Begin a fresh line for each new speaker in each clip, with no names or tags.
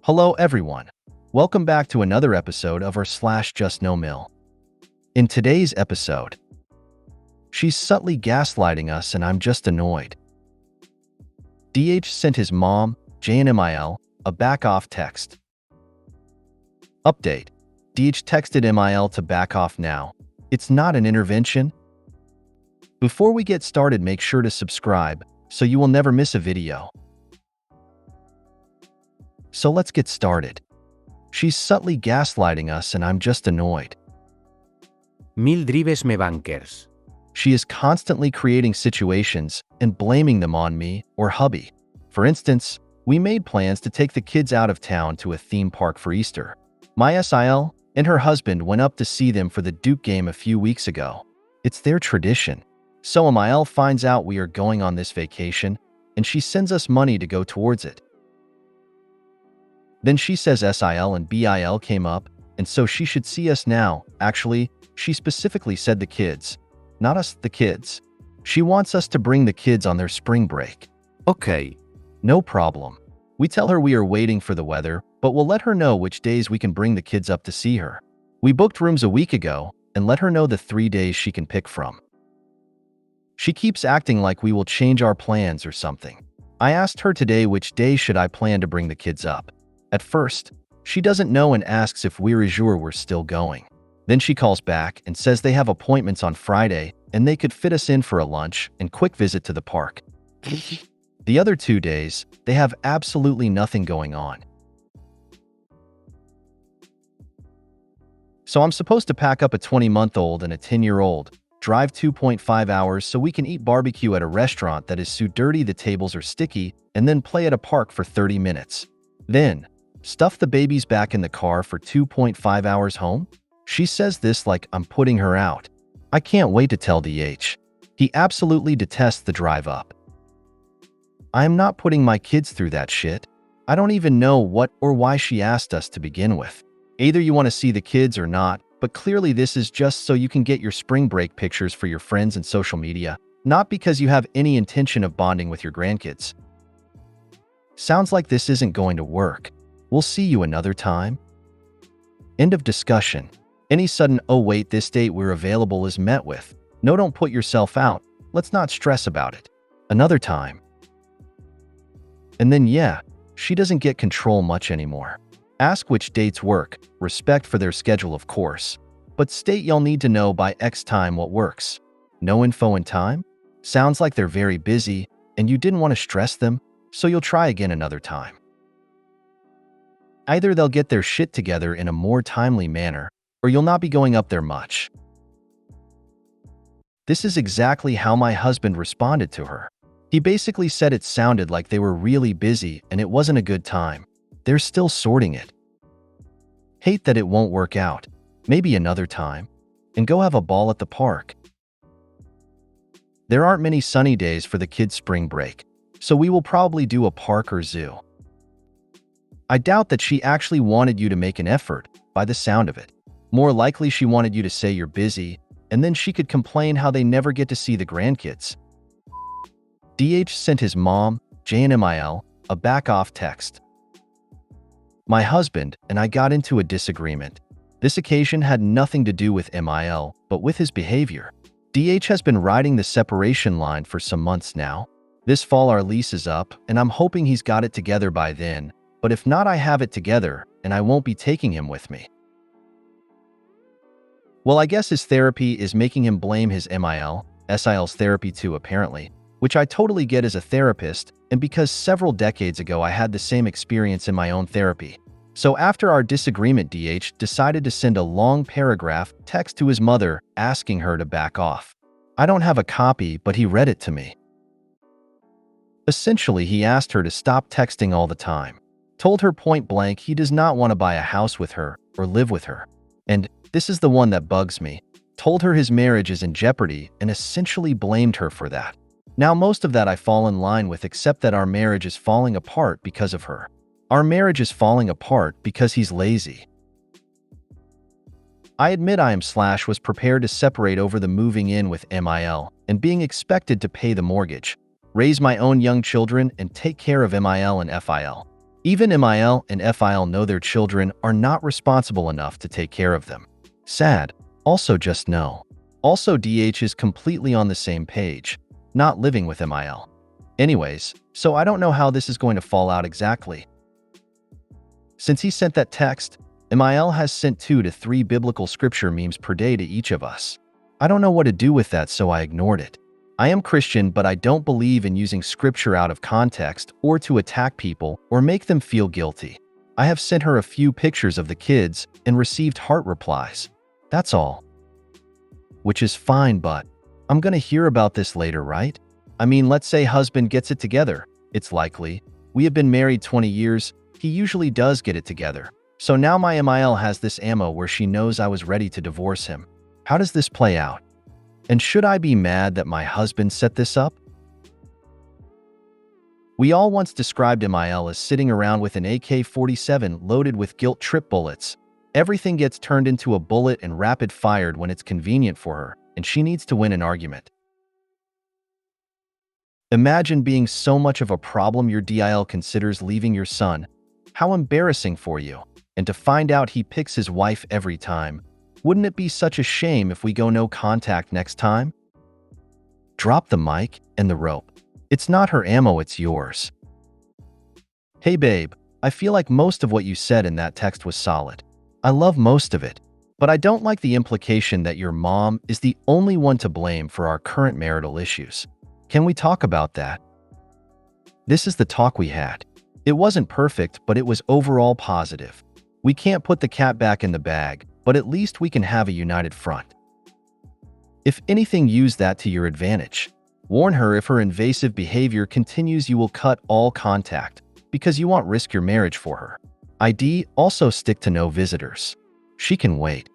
Hello everyone. Welcome back to another episode of our JustNoMil. In today's episode, she's subtly gaslighting us and I'm just annoyed. DH sent his mom, JustNoMil, a back-off text. Update. DH texted MIL to back off now. It's not an intervention. Before we get started, make sure to subscribe so you will never miss a video. So let's get started. She's subtly gaslighting us and I'm just annoyed.
Mil drives me bankers.
She is constantly creating situations and blaming them on me or hubby. For instance, we made plans to take the kids out of town to a theme park for Easter. My SIL and her husband went up to see them for the Duke game a few weeks ago. It's their tradition. So MIL finds out we are going on this vacation and she sends us money to go towards it. Then she says SIL and BIL came up, and so she should see us now. Actually, she specifically said the kids, not us, the kids. She wants us to bring the kids on their spring break.
Okay.
No problem. We tell her we are waiting for the weather, but we'll let her know which days we can bring the kids up to see her. We booked rooms a week ago and let her know the 3 days she can pick from. She keeps acting like we will change our plans or something. I asked her today which day should I plan to bring the kids up. At first, she doesn't know and asks if we're sure we're still going. Then she calls back and says they have appointments on Friday and they could fit us in for a lunch and quick visit to the park. The other 2 days, they have absolutely nothing going on. So I'm supposed to pack up a 20-month-old and a 10-year-old, drive 2.5 hours so we can eat barbecue at a restaurant that is so dirty the tables are sticky, and then play at a park for 30 minutes. Then, stuff the babies back in the car for 2.5 hours home? She says this like I'm putting her out. I can't wait to tell DH. He absolutely detests the drive up. I am not putting my kids through that shit. I don't even know what or why she asked us to begin with. Either you want to see the kids or not, but clearly this is just so you can get your spring break pictures for your friends and social media, not because you have any intention of bonding with your grandkids. Sounds like this isn't going to work. We'll see you another time. End of discussion. Any sudden, oh wait, this date we're available is met with, no, don't put yourself out. Let's not stress about it. Another time. And then yeah, she doesn't get control much anymore. Ask which dates work, respect for their schedule of course, but state y'all need to know by X time what works. No info in time? Sounds like they're very busy and you didn't want to stress them, so you'll try again another time. Either they'll get their shit together in a more timely manner, or you'll not be going up there much. This is exactly how my husband responded to her. He basically said it sounded like they were really busy and it wasn't a good time. They're still sorting it. Hate that it won't work out. Maybe another time. And go have a ball at the park. There aren't many sunny days for the kids' spring break, so we will probably do a park or zoo. I doubt that she actually wanted you to make an effort, by the sound of it. More likely she wanted you to say you're busy, and then she could complain how they never get to see the grandkids. DH sent his mom, JustNoMil, a back-off text. My husband and I got into a disagreement. This occasion had nothing to do with MIL, but with his behavior. DH has been riding the separation line for some months now. This fall our lease is up, and I'm hoping he's got it together by then. But if not, I have it together, and I won't be taking him with me. Well, I guess his therapy is making him blame his SIL's therapy too, apparently, which I totally get as a therapist, and because several decades ago I had the same experience in my own therapy. So after our disagreement, DH decided to send a long paragraph text to his mother asking her to back off. I don't have a copy, but he read it to me. Essentially, he asked her to stop texting all the time. Told her point blank he does not want to buy a house with her or live with her. And this is the one that bugs me. Told her his marriage is in jeopardy and essentially blamed her for that. Now most of that I fall in line with, except that our marriage is falling apart because of her. Our marriage is falling apart because he's lazy. I admit I was prepared to separate over the moving in with MIL and being expected to pay the mortgage, raise my own young children and take care of MIL and FIL. Even MIL and FIL know their children are not responsible enough to take care of them. Sad. Also just know. Also DH is completely on the same page, not living with MIL. Anyways, so I don't know how this is going to fall out exactly. Since he sent that text, MIL has sent 2 to 3 biblical scripture memes per day to each of us. I don't know what to do with that, so I ignored it. I am Christian, but I don't believe in using scripture out of context or to attack people or make them feel guilty. I have sent her a few pictures of the kids and received heart replies. That's all. Which is fine, but I'm gonna hear about this later, right? I mean, let's say husband gets it together. It's likely. We have been married 20 years. He usually does get it together. So now my MIL has this ammo where she knows I was ready to divorce him. How does this play out? And should I be mad that my husband set this up? We all once described MIL as sitting around with an AK-47 loaded with guilt trip bullets. Everything gets turned into a bullet and rapid-fired when it's convenient for her, and she needs to win an argument. Imagine being so much of a problem your DIL considers leaving your son. How embarrassing for you. And to find out he picks his wife every time. Wouldn't it be such a shame if we go no contact next time? Drop the mic and the rope. It's not her ammo, it's yours. Hey babe, I feel like most of what you said in that text was solid. I love most of it, but I don't like the implication that your mom is the only one to blame for our current marital issues. Can we talk about that? This is the talk we had. It wasn't perfect, but it was overall positive. We can't put the cat back in the bag, but at least we can have a united front. If anything, use that to your advantage. Warn her if her invasive behavior continues, you will cut all contact, because you won't risk your marriage for her. ID, also stick to no visitors. She can wait.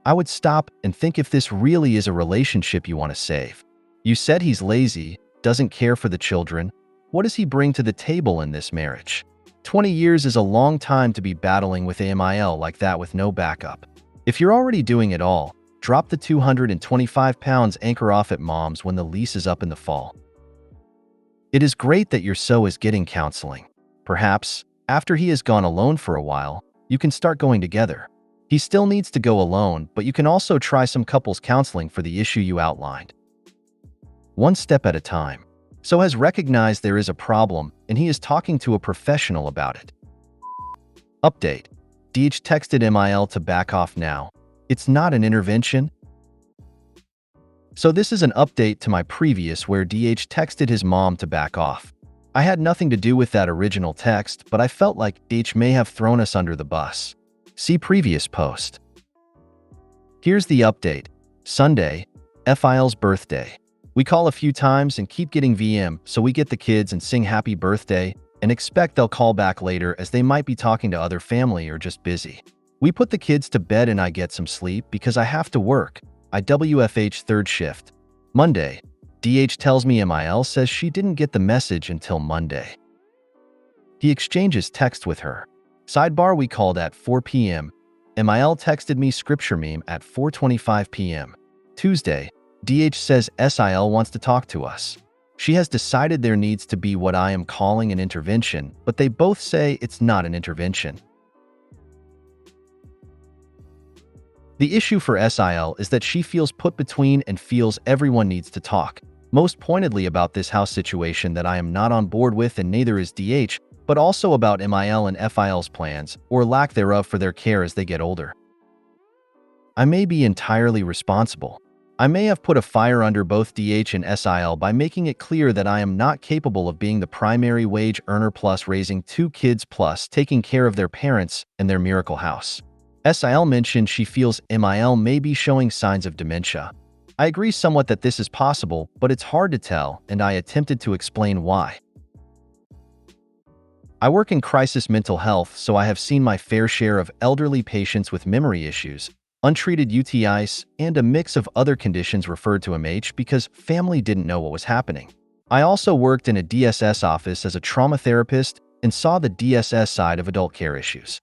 I would stop and think if this really is a relationship you want to save. You said he's lazy, doesn't care for the children. What does he bring to the table in this marriage? 20 years is a long time to be battling with AMIL like that with no backup. If you're already doing it all, drop the 225 pounds anchor off at mom's when the lease is up in the fall. It is great that your so is getting counseling. Perhaps, after he has gone alone for a while, you can start going together. He still needs to go alone, but you can also try some couples counseling for the issue you outlined. One step at a time. So has recognized there is a problem, and he is talking to a professional about it. Update. DH texted MIL to back off now. It's not an intervention. So this is an update to my previous where DH texted his mom to back off. I had nothing to do with that original text, but I felt like DH may have thrown us under the bus. See previous post. Here's the update. Sunday, FIL's birthday. We call a few times and keep getting VM, so we get the kids and sing happy birthday and expect they'll call back later as they might be talking to other family or just busy. We put the kids to bed and I get some sleep because I have to work. I WFH third shift. Monday, DH tells me MIL says she didn't get the message until Monday. He exchanges text with her. Sidebar, we called at 4 p.m. MIL texted me scripture meme at 4:25 p.m. Tuesday, DH says SIL wants to talk to us. She has decided there needs to be what I am calling an intervention, but they both say it's not an intervention. The issue for SIL is that she feels put between and feels everyone needs to talk, most pointedly about this house situation that I am not on board with and neither is DH, but also about MIL and FIL's plans, or lack thereof, for their care as they get older. I may be entirely responsible. I may have put a fire under both DH and SIL by making it clear that I am not capable of being the primary wage earner plus raising 2 kids plus taking care of their parents and their miracle house. SIL mentioned she feels MIL may be showing signs of dementia. I agree somewhat that this is possible, but it's hard to tell, and I attempted to explain why. I work in crisis mental health, so I have seen my fair share of elderly patients with memory issues, untreated UTIs, and a mix of other conditions referred to MH because family didn't know what was happening. I also worked in a DSS office as a trauma therapist and saw the DSS side of adult care issues.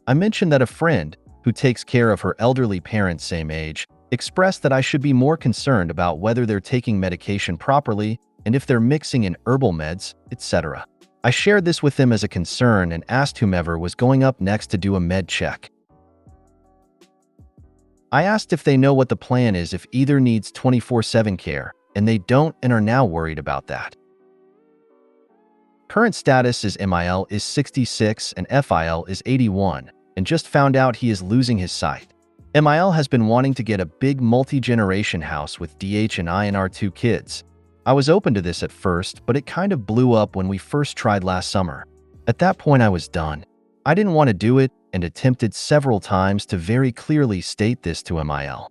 I mentioned that a friend, who takes care of her elderly parents same age, expressed that I should be more concerned about whether they're taking medication properly and if they're mixing in herbal meds, etc. I shared this with them as a concern and asked whomever was going up next to do a med check. I asked if they know what the plan is if either needs 24/7 care, and they don't and are now worried about that. Current status is MIL is 66 and FIL is 81, and just found out he is losing his sight. MIL has been wanting to get a big multi-generation house with DH and I and our 2 kids. I was open to this at first, but it kind of blew up when we first tried last summer. At that point I was done. I didn't want to do it and attempted several times to very clearly state this to MIL.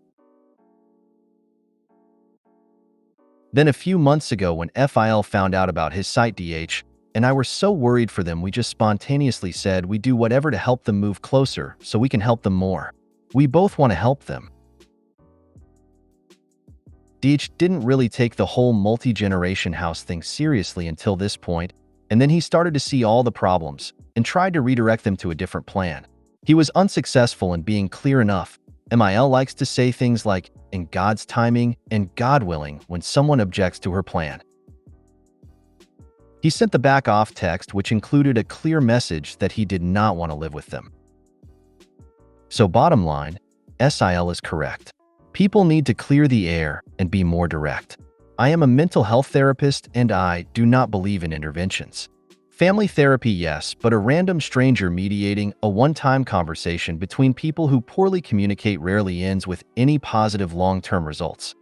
Then a few months ago when FIL found out about his sight DH, and I were so worried for them we just spontaneously said we do whatever to help them move closer so we can help them more. We both want to help them. DH didn't really take the whole multi-generation house thing seriously until this point, and then he started to see all the problems and tried to redirect them to a different plan. He was unsuccessful in being clear enough. MIL likes to say things like, "in God's timing" and "God willing" when someone objects to her plan. He sent the back-off text, which included a clear message that he did not want to live with them. So bottom line, SIL is correct. People need to clear the air and be more direct. I am a mental health therapist and I do not believe in interventions. Family therapy, yes, but a random stranger mediating a one-time conversation between people who poorly communicate rarely ends with any positive long-term results.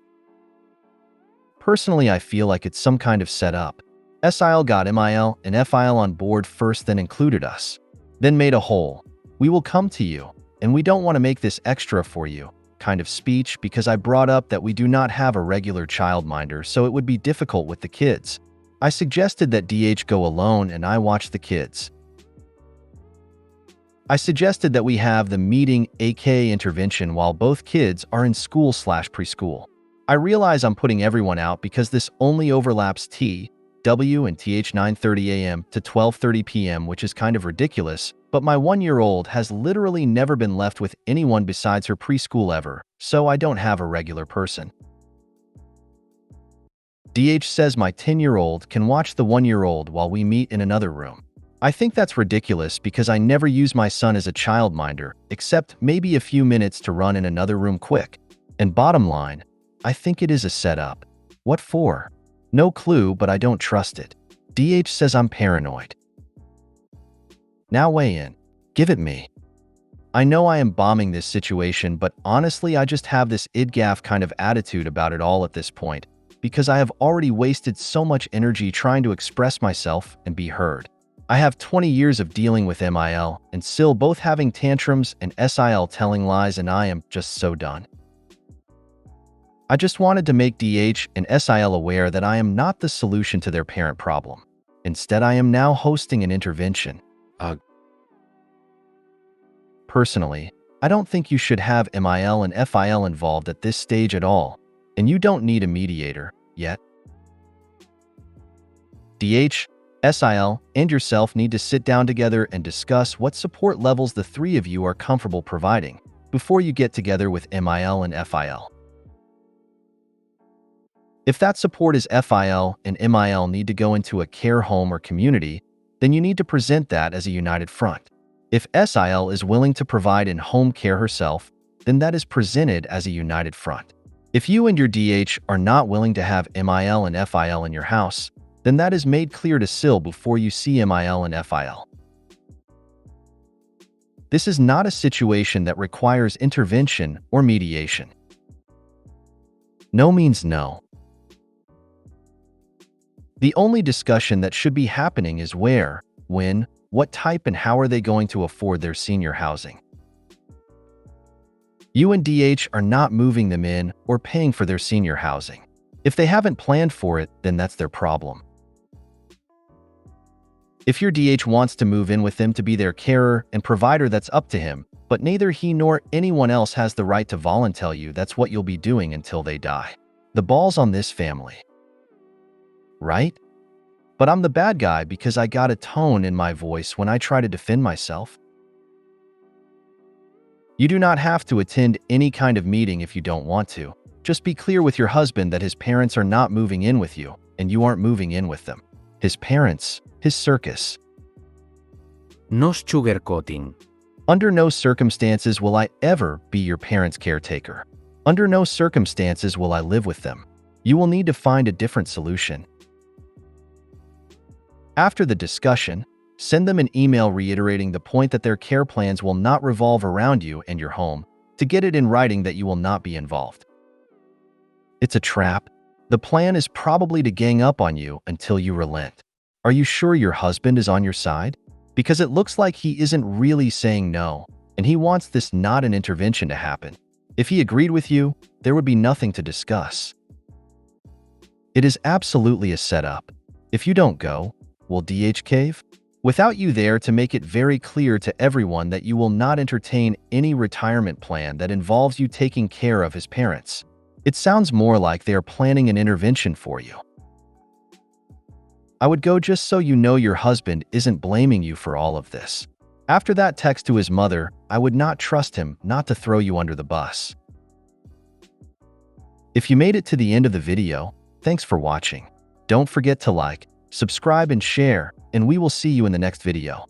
Personally, I feel like it's some kind of setup. SIL got MIL and FIL on board first, then included us. Then made a whole, "we will come to you, and we don't want to make this extra for you" kind of speech because I brought up that we do not have a regular childminder, so it would be difficult with the kids. I suggested that DH go alone and I watch the kids. I suggested that we have the meeting aka intervention while both kids are in school/preschool. I realize I'm putting everyone out because this only overlaps W and TH 9:30 a.m. to 12:30 p.m., which is kind of ridiculous, but my 1-year-old has literally never been left with anyone besides her preschool ever, so I don't have a regular person. DH says my 10-year-old can watch the 1-year-old while we meet in another room. I think that's ridiculous because I never use my son as a childminder, except maybe a few minutes to run in another room quick. And bottom line, I think it is a setup. What for? No clue, but I don't trust it. DH says I'm paranoid. Now weigh in. Give it me. I know I am bombing this situation, but honestly I just have this idgaff kind of attitude about it all at this point, because I have already wasted so much energy trying to express myself and be heard. I have 20 years of dealing with MIL and Sil both having tantrums and SIL telling lies, and I am just so done. I just wanted to make DH and SIL aware that I am not the solution to their parent problem. Instead, I am now hosting an intervention. Personally, I don't think you should have MIL and FIL involved at this stage at all, and you don't need a mediator yet. DH, SIL, and yourself need to sit down together and discuss what support levels the 3 of you are comfortable providing before you get together with MIL and FIL. If that support is FIL and MIL need to go into a care home or community, then you need to present that as a united front. If SIL is willing to provide in-home care herself, then that is presented as a united front. If you and your DH are not willing to have MIL and FIL in your house, then that is made clear to Sil before you see MIL and FIL. This is not a situation that requires intervention or mediation. No means no. The only discussion that should be happening is where, when, what type and how are they going to afford their senior housing. You and DH are not moving them in or paying for their senior housing. If they haven't planned for it, then that's their problem. If your DH wants to move in with them to be their carer and provider, that's up to him, but neither he nor anyone else has the right to volunteer you. That's what you'll be doing until they die. The ball's on this family. Right? But I'm the bad guy because I got a tone in my voice when I try to defend myself. You do not have to attend any kind of meeting if you don't want to. Just be clear with your husband that his parents are not moving in with you, and you aren't moving in with them. His parents, his circus.
No sugarcoating.
Under no circumstances will I ever be your parents' caretaker. Under no circumstances will I live with them. You will need to find a different solution. After the discussion, send them an email reiterating the point that their care plans will not revolve around you and your home, to get it in writing that you will not be involved. It's a trap. The plan is probably to gang up on you until you relent. Are you sure your husband is on your side? Because it looks like he isn't really saying no, and he wants this not an intervention to happen. If he agreed with you, there would be nothing to discuss. It is absolutely a setup. If you don't go, will DH cave? Without you there to make it very clear to everyone that you will not entertain any retirement plan that involves you taking care of his parents. It sounds more like they are planning an intervention for you. I would go just so you know your husband isn't blaming you for all of this. After that text to his mother, I would not trust him not to throw you under the bus. If you made it to the end of the video, thanks for watching. Don't forget to like, subscribe and share, and we will see you in the next video.